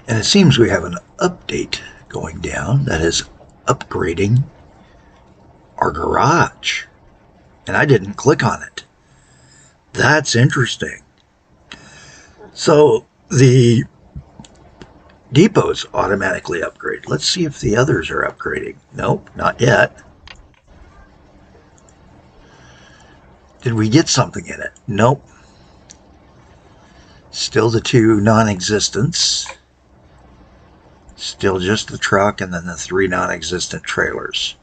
And it seems we have an update going down that is upgrading our garage. And I didn't click on it. That's interesting. So the depots automatically upgrade. Let's see if the others are upgrading. Nope, not yet. Did we get something in it? Nope. Still the two non-existents. Still just the truck and then the three non-existent trailers.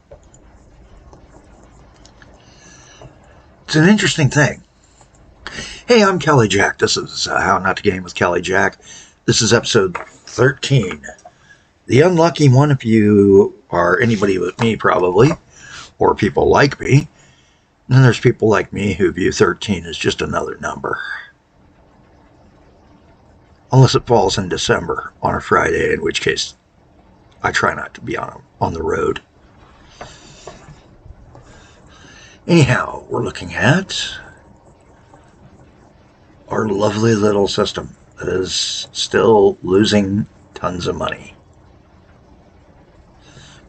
It's an interesting thing. Hey, I'm Kelly Jack. This is How Not to Game with Kelly Jack. This is episode 13. The unlucky one, if you are anybody with me probably, or people like me, and then there's people like me who view 13 as just another number. Unless it falls in December on a Friday, in which case I try not to be on the road. Anyhow, we're looking at our lovely little system that is still losing tons of money.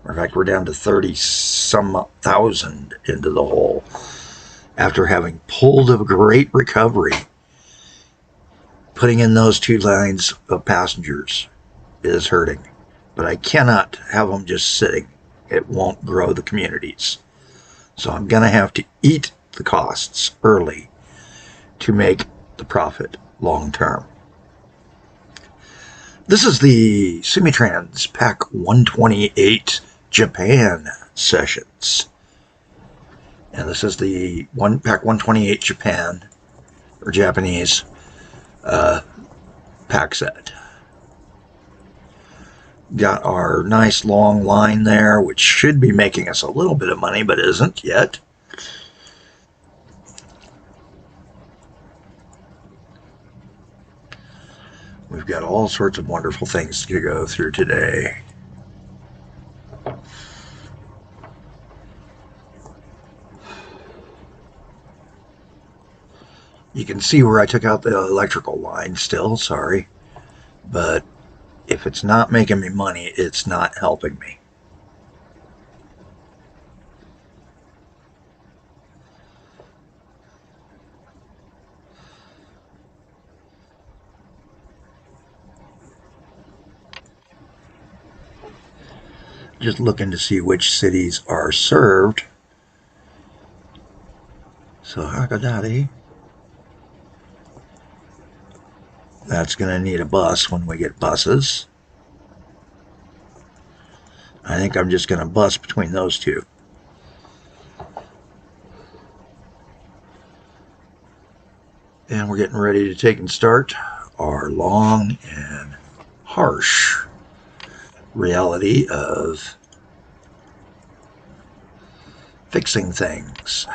In fact, we're down to 30-some thousand into the hole after having pulled a great recovery. Putting in those two lines of passengers is hurting, but I cannot have them just sitting. It won't grow the communities. So I'm going to have to eat the costs early to make the profit long term. This is the Simutrans Pak128Japan sessions. And this is the Pak128Japan, or Japanese, pack set. Got our nice long line there, which should be making us a little bit of money, but isn't yet. We've got all sorts of wonderful things to go through today. You can see where I took out the electrical line still, sorry. But if it's not making me money, it's not helping me. Just looking to see which cities are served. So Hakodate. That's going to need a bus when we get buses. I think I'm just going to bus between those two. And we're getting ready to take and start our long and harsh reality of fixing things.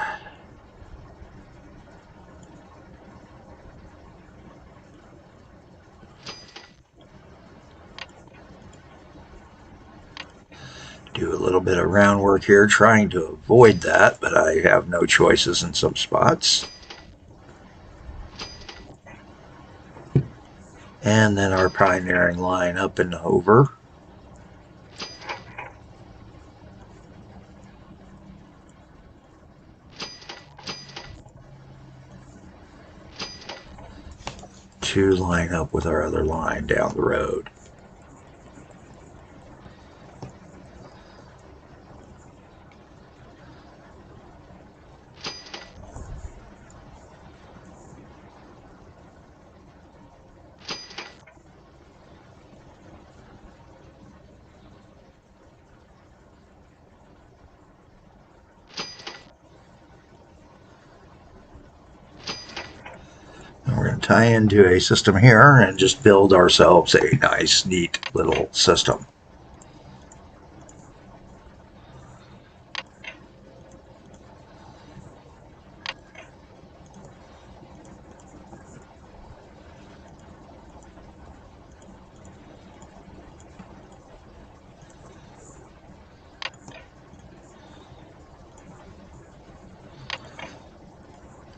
Do a little bit of round work here, trying to avoid that, but I have no choices in some spots. And then our pioneering line up and over. To line up with our other line down the road. Tie into a system here and just build ourselves a nice, neat little system.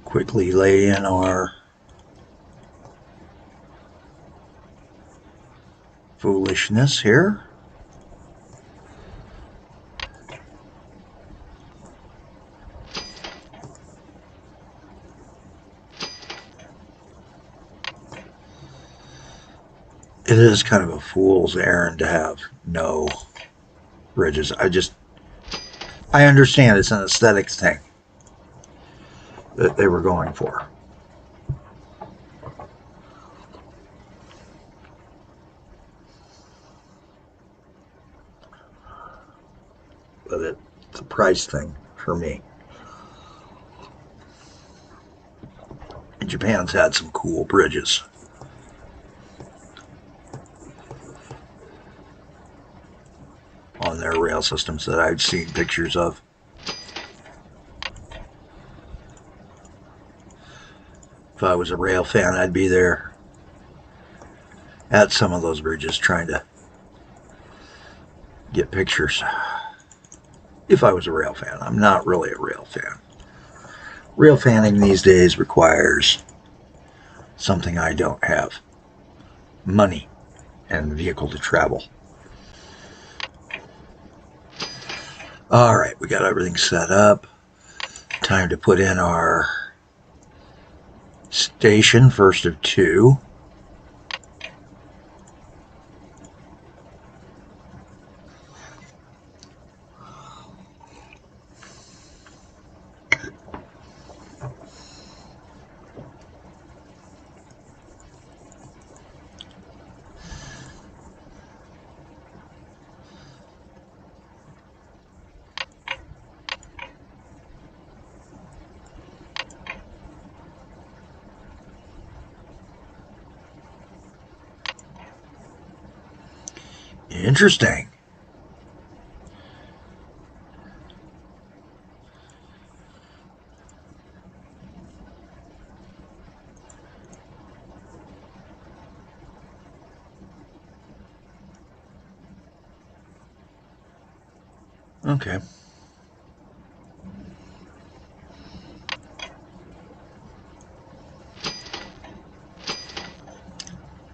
Quickly lay in our foolishness here. It is kind of a fool's errand to have no bridges. I understand it's an aesthetics thing that they were going for. But it's a price thing for me. And Japan's had some cool bridges. On their rail systems that I've seen pictures of. If I was a rail fan, I'd be there at some of those bridges trying to get pictures. If I was a rail fan. I'm not really a rail fan. Rail fanning these days requires something I don't have. Money and vehicle to travel. Alright, we got everything set up. Time to put in our station, first of two. Interesting. Okay.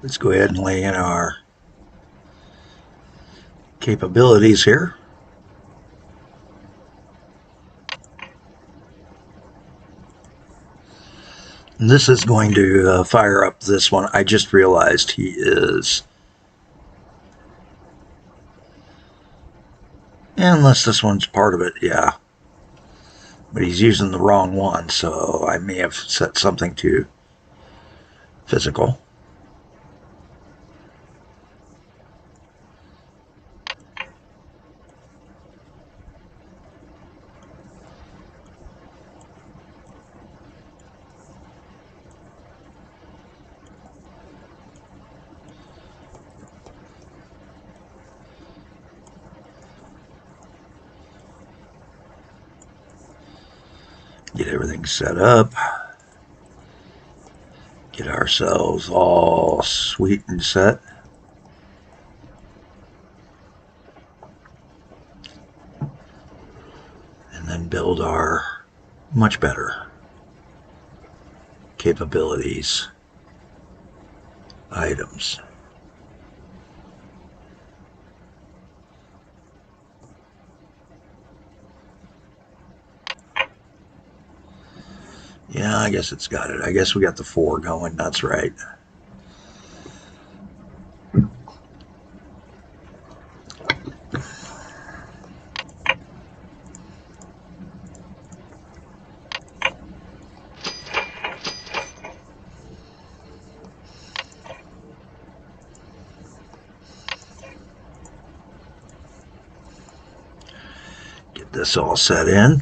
Let's go ahead and lay in our capabilities here. And this is going to fire up this one. I just realized he is, unless this one's part of it, yeah. But he's using the wrong one, so I may have set something to physical. Get everything set up. Get ourselves all sweet and set. And then build our much better capabilities items. Yeah, I guess it's got it. I guess we got the 4 going. That's right. Get this all set in.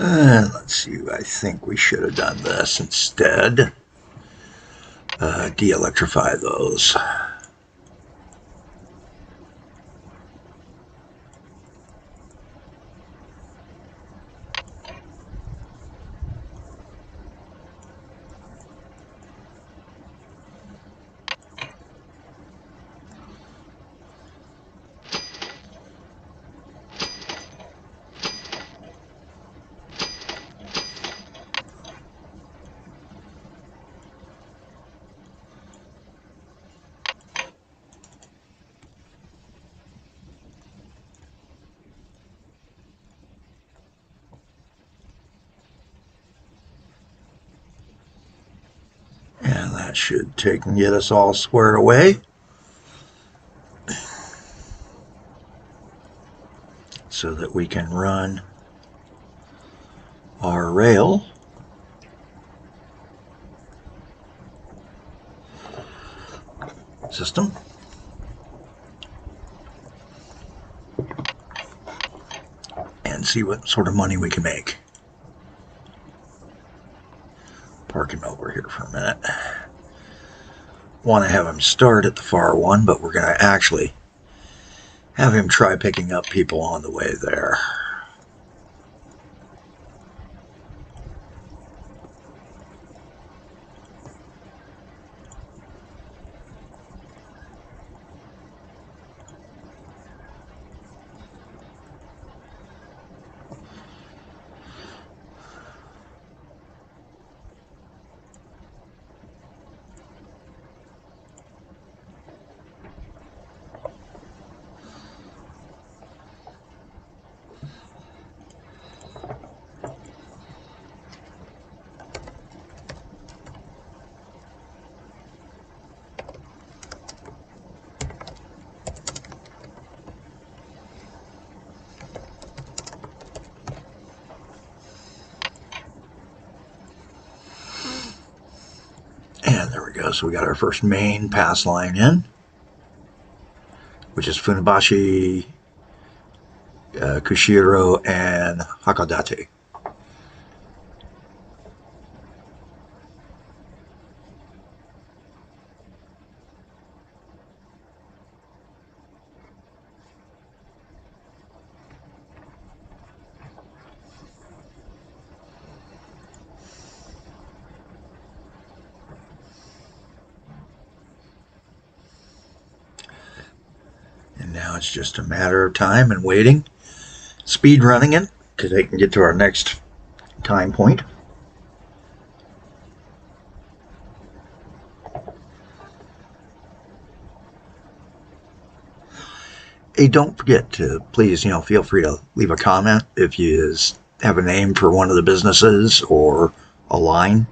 Let's see, I think we should have done this instead. De-electrify those. And that should take and get us all squared away. So that we can run our rail. System. And see what sort of money we can make. Parking over here for a minute. Want to have him start at the far one, but we're going to actually have him try picking up people on the way there. And there we go. So we got our first main pass line in, which is Funabashi, Kushiro, and Hakodate. And now it's just a matter of time and waiting, speed running it to they can get to our next time point. Hey, don't forget to please, feel free to leave a comment if you have a name for one of the businesses or a line.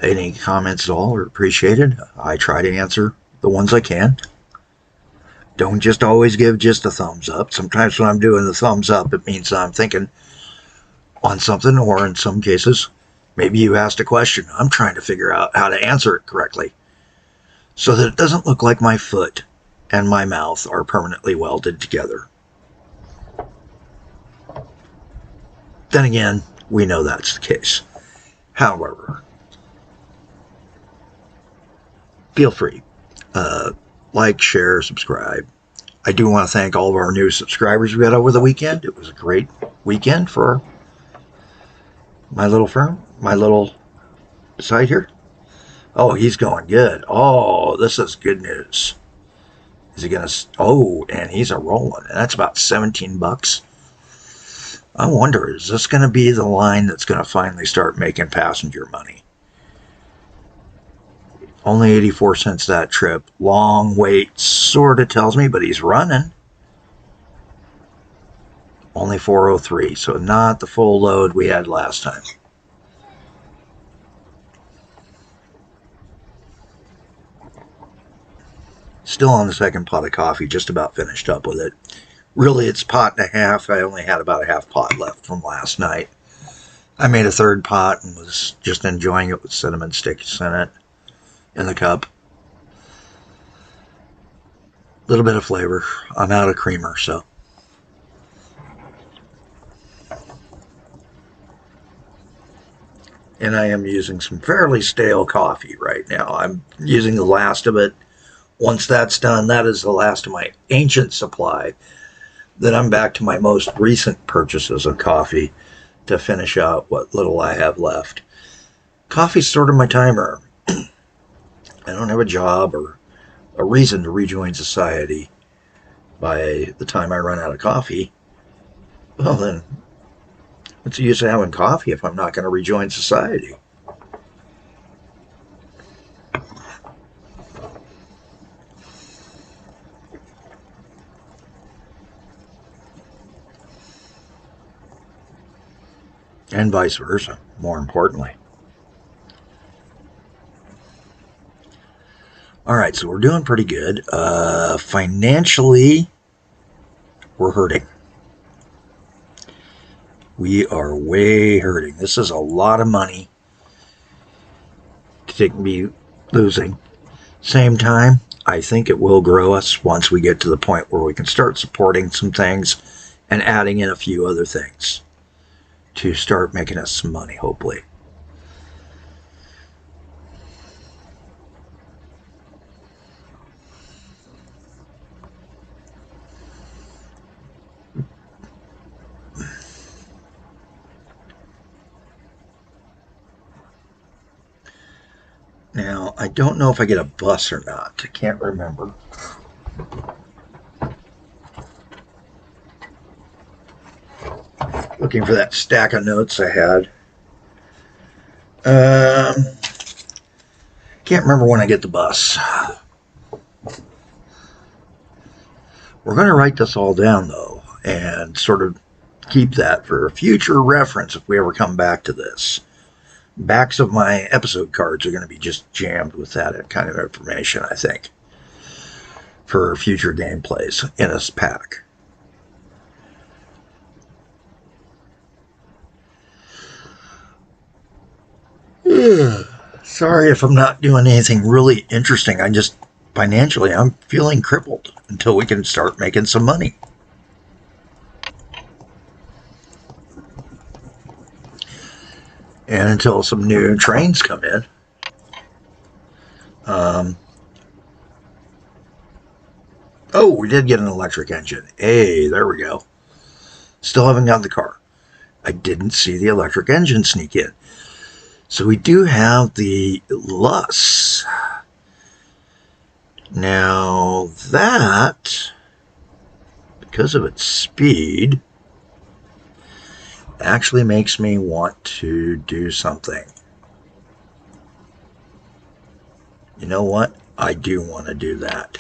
Any comments at all are appreciated. I try to answer the ones I can. Don't just always give just a thumbs up. Sometimes when I'm doing the thumbs up, it means I'm thinking on something, or in some cases, maybe you asked a question. I'm trying to figure out how to answer it correctly so that it doesn't look like my foot and my mouth are permanently welded together. Then again, we know that's the case. However, feel free. Like, share, subscribe. I do want to thank all of our new subscribers we had over the weekend. It was a great weekend for my little firm, my little site here. Oh, he's going good. Oh, this is good news. Is he going to... Oh, and he's a rolling. And that's about 17 bucks. I wonder, is this going to be the line that's going to finally start making passenger money? Only 84 cents that trip. Long wait, sort of tells me, but he's running. Only 403, so not the full load we had last time. Still on the second pot of coffee, just about finished up with it. Really, it's pot and a half. I only had about a half pot left from last night. I made a third pot and was just enjoying it with cinnamon sticks in it. In the cup. A little bit of flavor. I'm out of creamer, so. And I am using some fairly stale coffee right now. I'm using the last of it. Once that's done, that is the last of my ancient supply. Then I'm back to my most recent purchases of coffee to finish out what little I have left. Coffee's sort of my timer. I don't have a job or a reason to rejoin society. By the time I run out of coffee, well then, what's the use of having coffee if I'm not going to rejoin society? And vice versa, more importantly. All right, so we're doing pretty good. Financially, we're hurting. We are way hurting. This is a lot of money to be losing. Same time, I think it will grow us once we get to the point where we can start supporting some things and adding in a few other things to start making us some money, hopefully. Now, I don't know if I get a bus or not. I can't remember. Looking for that stack of notes I had. Can't remember when I get the bus. We're going to write this all down, though, and sort of keep that for future reference if we ever come back to this. Backs of my episode cards are going to be just jammed with that kind of information, I think, for future gameplays in this pack. Sorry if I'm not doing anything really interesting. I just, financially, I'm feeling crippled until we can start making some money. And until some new trains come in. Oh, we did get an electric engine. Hey, there we go. Still haven't got the car. I didn't see the electric engine sneak in. So we do have the Lus. Now that, because of its speed, actually makes me want to do something. You know what? I do want to do that.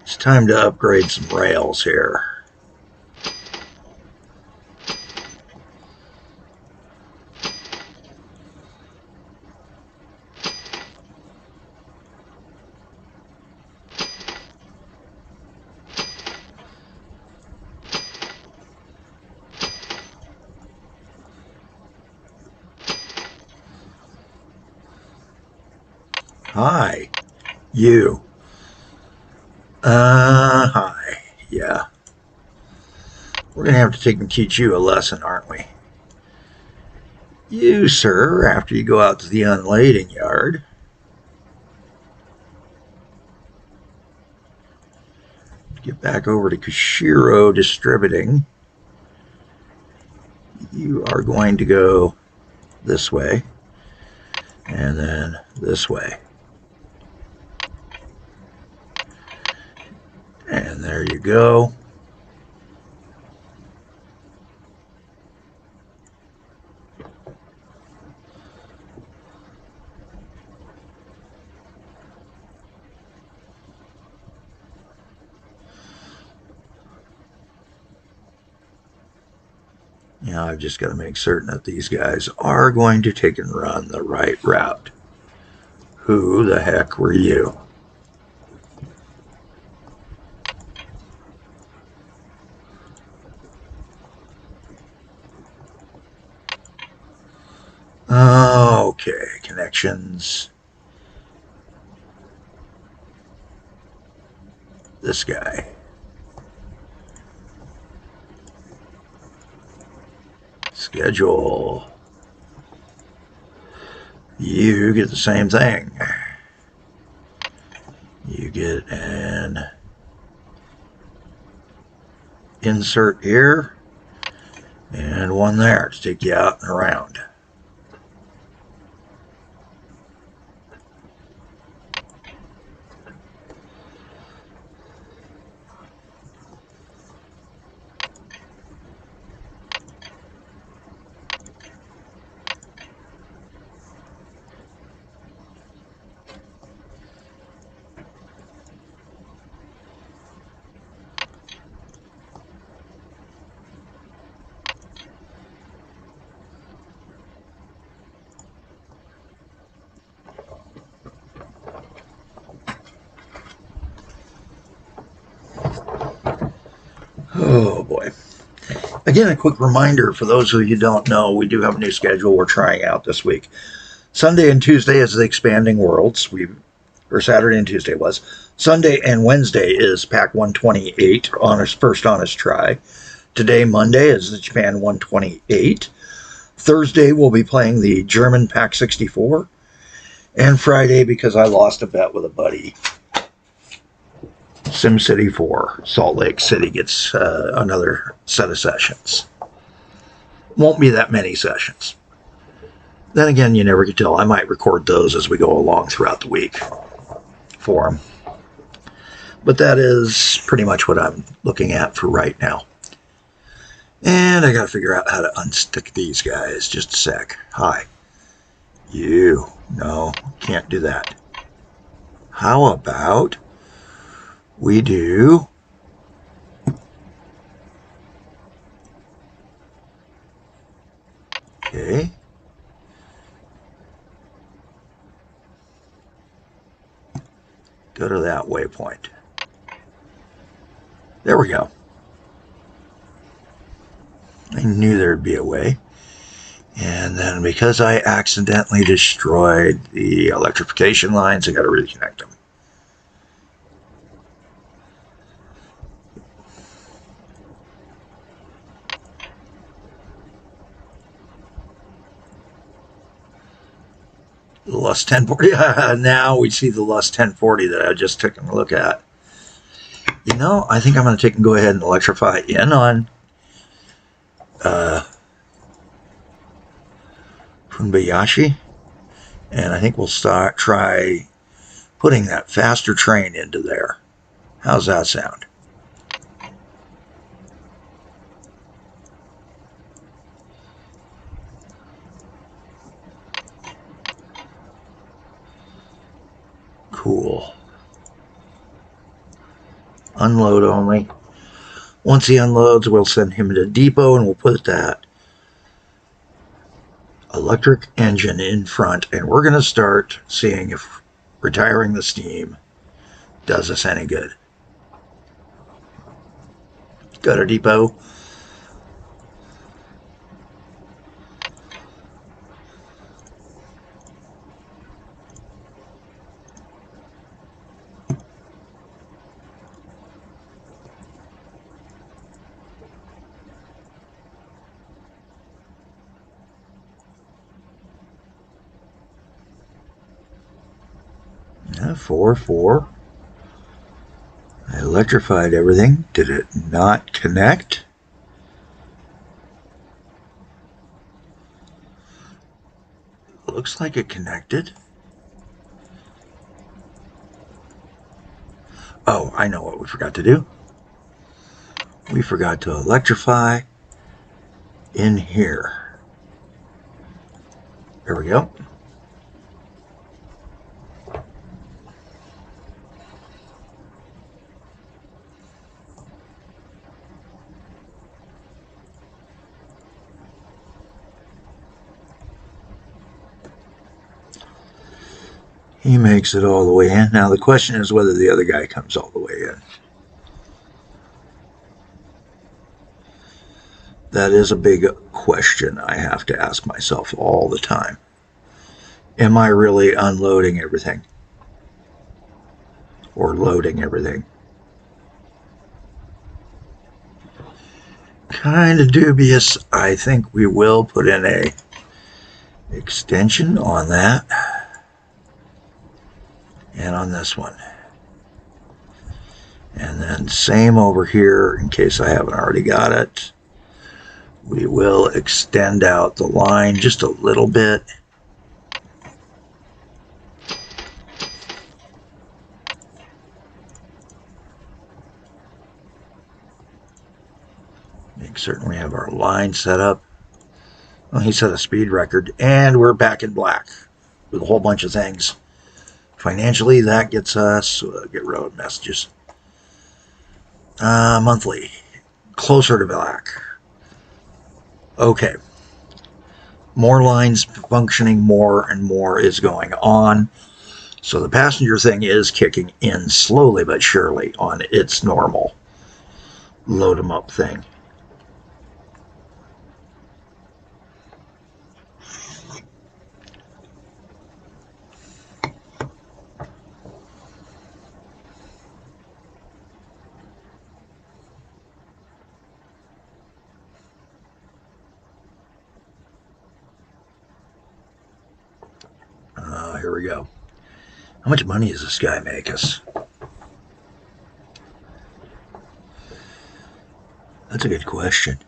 It's time to upgrade some rails here. Hi, you. Hi. Yeah. We're going to have to take and teach you a lesson, aren't we? You, sir, after you go out to the unlading yard, get back over to Kushiro Distributing. You are going to go this way and then this way. And there you go. Now I've just got to make certain that these guys are going to take and run the right route. Who the heck were you? Okay, connections. This guy. schedule. You get the same thing. You get an insert here and one there to take you out and around. Oh boy. Again, a quick reminder for those of you who don't know, we do have a new schedule we're trying out this week. Sunday and Tuesday is the Expanding Worlds. Or Saturday and Tuesday was. Sunday and Wednesday is Pak128, first honest try. Today, Monday, is the Japan 128. Thursday, we'll be playing the German Pak64. And Friday, because I lost a bet with a buddy, SimCity 4, Salt Lake City gets another set of sessions. Won't be that many sessions. Then again, you never can tell. I might record those as we go along throughout the week for them. But that is pretty much what I'm looking at for right now. And I got to figure out how to unstick these guys. Just a sec. Hi. You. No, can't do that. How about we do okay. Go to that waypoint. There we go. I knew there'd be a way. And then because I accidentally destroyed the electrification lines, I got to reconnect them. The Lust 1040. Now we see the Lust 1040 that I just took a look at. You know, I think I'm going to go ahead and electrify in on Funbayashi. And I think we'll try putting that faster train into there. How's that sound? Cool. Unload only. Once he unloads, we'll send him to the depot and we'll put that electric engine in front, and we're going to start seeing if retiring the steam does us any good. Go to depot. Yeah, 4. I electrified everything. Did it not connect? Looks like it connected. Oh, I know what we forgot to do. We forgot to electrify in here. There we go. He makes it all the way in. Now the question is whether the other guy comes all the way in. That is a big question I have to ask myself all the time. Am I really unloading everything? Or loading everything? kind of dubious. I think we will put in a extension on that and on this one. And then same over here in case I haven't already got it. We will extend out the line just a little bit. Make certain we have our line set up. Well, he set a speed record, and we're back in black with a whole bunch of things. Financially, that gets us, get rid of messages. Monthly, closer to black. Okay. More lines functioning, more and more is going on. So the passenger thing is kicking in slowly but surely on its normal load 'em up thing. Here we go. How much money does this guy make us? That's a good question.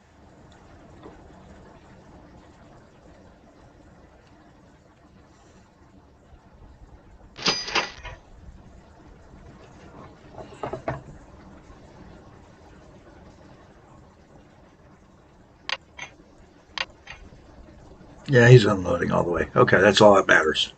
Yeah, he's unloading all the way. Okay, that's all that matters.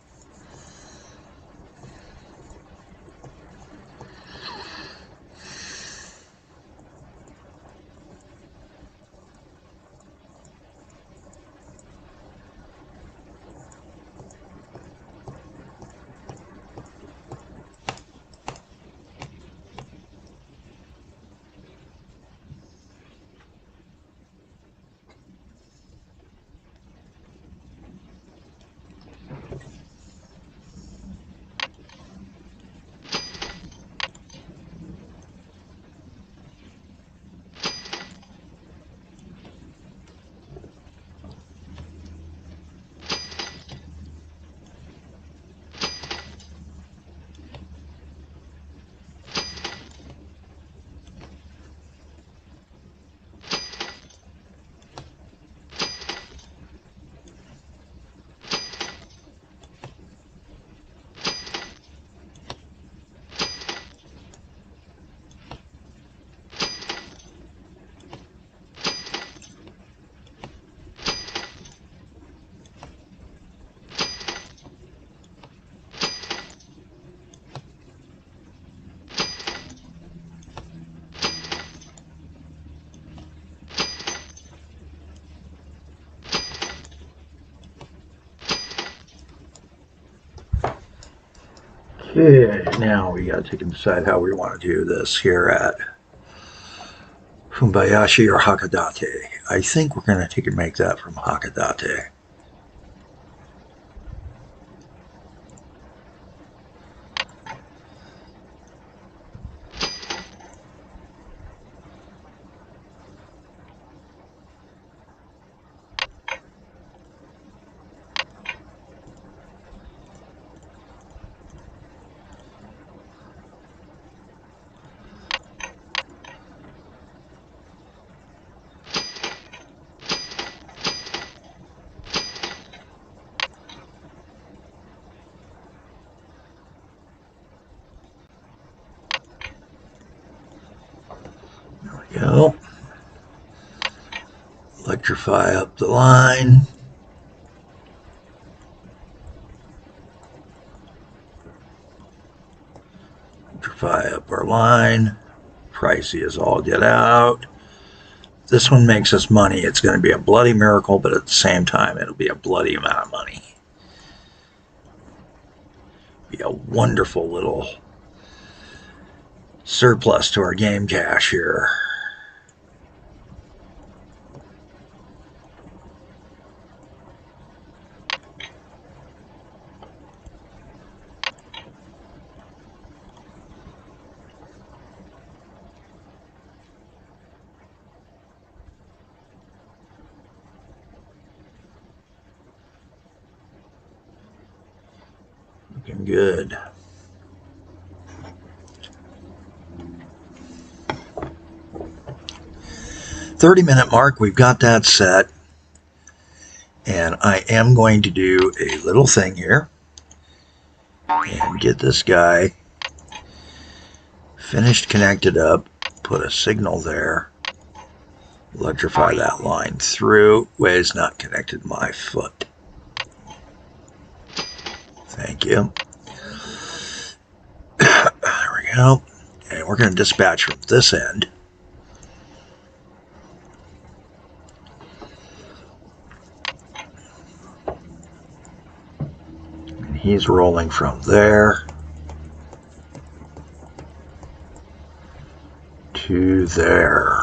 Okay, now we got to take and decide how we want to do this here at Fumbayashi or Hakodate. I think we're going to take and make that from Hakodate. Go. Electrify up the line. Electrify up our line. Pricey as all get out. This one makes us money. It's going to be a bloody miracle, but at the same time, it'll be a bloody amount of money. Be a wonderful little surplus to our game cash here. Looking good. "30-minute mark, we've got that set. And I am going to do a little thing here and get this guy finished, connected up, put a signal there, electrify that line through. Wait, it's not connected to my foot. Thank you. There we go. And we're going to dispatch from this end. And he's rolling from there to there.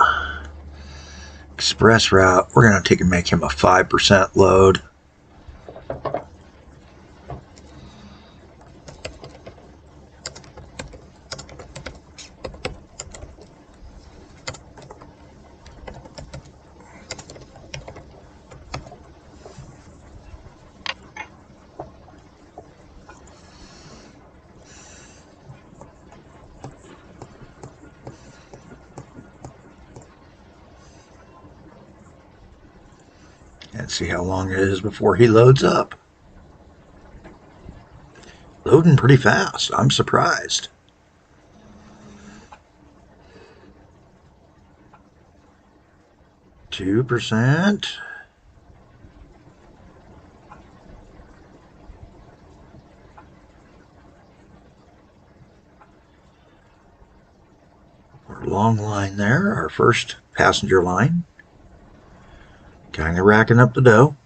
Express route, we're going to take and make him a 5% load. And see how long it is before he loads up. Loading pretty fast. I'm surprised. %. Our long line there, our first passenger line. Kind of racking up the dough.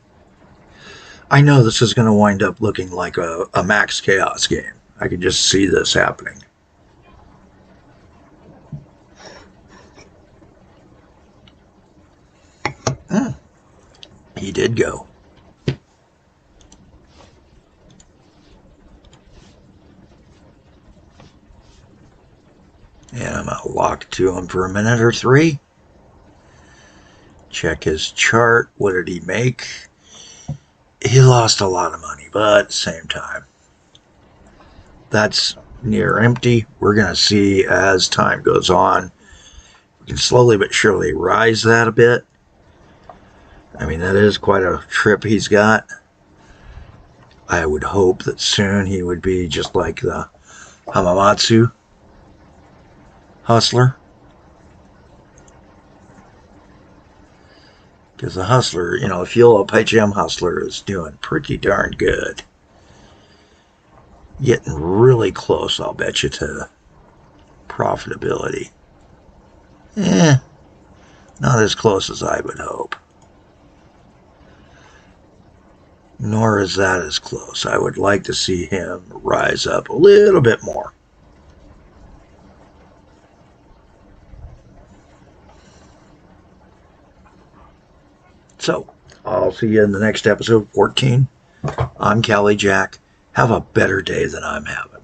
I know this is going to wind up looking like a max chaos game. I can just see this happening. He did go. And I'm going to lock to him for a minute or 3. Check his chart. What did he make? He lost a lot of money, but at the same time, that's near empty. We're going to see as time goes on. We can slowly but surely rise that a bit. I mean, that is quite a trip he's got. I would hope that soon he would be just like the Hamamatsu hustler. Because the hustler, you know, the Fuel Ep13 hustler is doing pretty darn good. Getting really close, I'll bet you, to profitability. Not as close as I would hope. Nor is that as close. I would like to see him rise up a little bit more. So, I'll see you in the next episode, 14. I'm Cali Jack. Have a better day than I'm having.